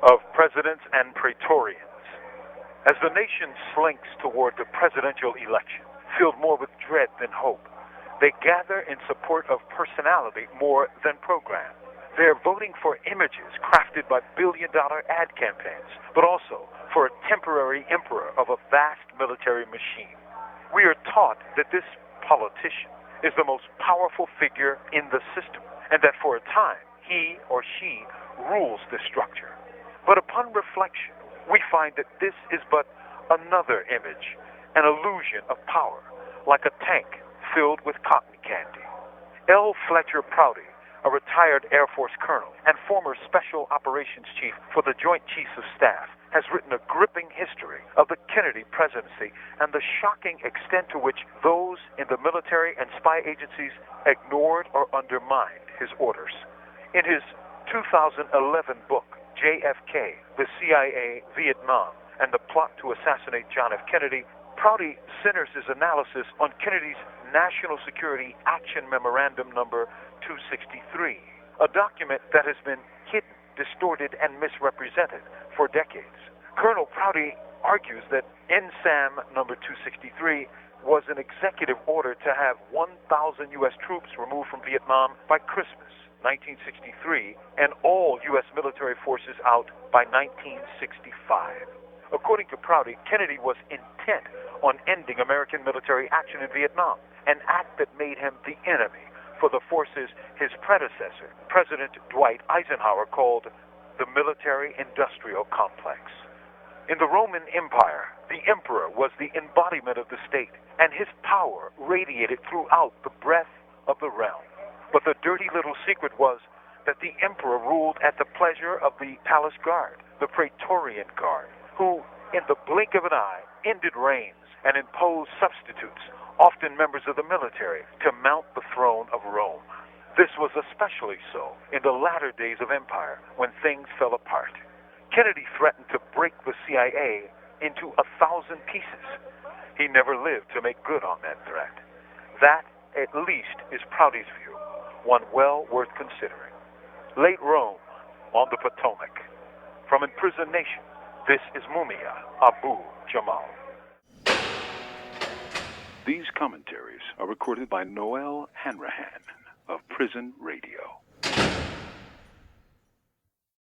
of presidents and Praetorians. As the nation slinks toward the presidential election, filled more with dread than hope, they gather in support of personality more than program. They're voting for images crafted by billion-dollar ad campaigns, but also for a temporary emperor of a vast military machine. We are taught that this politician is the most powerful figure in the system, and that for a time, he or she rules the structure. But upon reflection, we find that this is but another image, an illusion of power, like a tank filled with cotton candy. L. Fletcher Prouty, a retired Air Force colonel and former Special Operations Chief for the Joint Chiefs of Staff, has written a gripping history of the Kennedy presidency and the shocking extent to which those in the military and spy agencies ignored or undermined his orders. In his 2011 book, JFK, the CIA, Vietnam, and the plot to assassinate John F. Kennedy, Prouty centers his analysis on Kennedy's National Security Action Memorandum number 263, a document that has been hidden, distorted, and misrepresented for decades. Colonel Prouty argues that NSAM number 263 was an executive order to have 1,000 U.S. troops removed from Vietnam by Christmas 1963, and all U.S. military forces out by 1965. According to Prouty, Kennedy was intent on ending American military action in Vietnam, an act that made him the enemy for the forces his predecessor, President Dwight Eisenhower, called the military-industrial complex. In the Roman Empire, the emperor was the embodiment of the state, and his power radiated throughout the breadth of the realm. But the dirty little secret was that the emperor ruled at the pleasure of the palace guard, the Praetorian Guard, who, in the blink of an eye, ended reigns and imposed substitutes, often members of the military, to mount the throne of Rome. This was especially so in the latter days of empire, when things fell apart. Kennedy threatened to break the CIA into 1,000 pieces. He never lived to make good on that threat. That, at least, is Prouty's view, one well worth considering. Late Rome on the Potomac. From Imprisoned Nation, this is Mumia Abu Jamal. These commentaries are recorded by Noel Hanrahan of Prison Radio.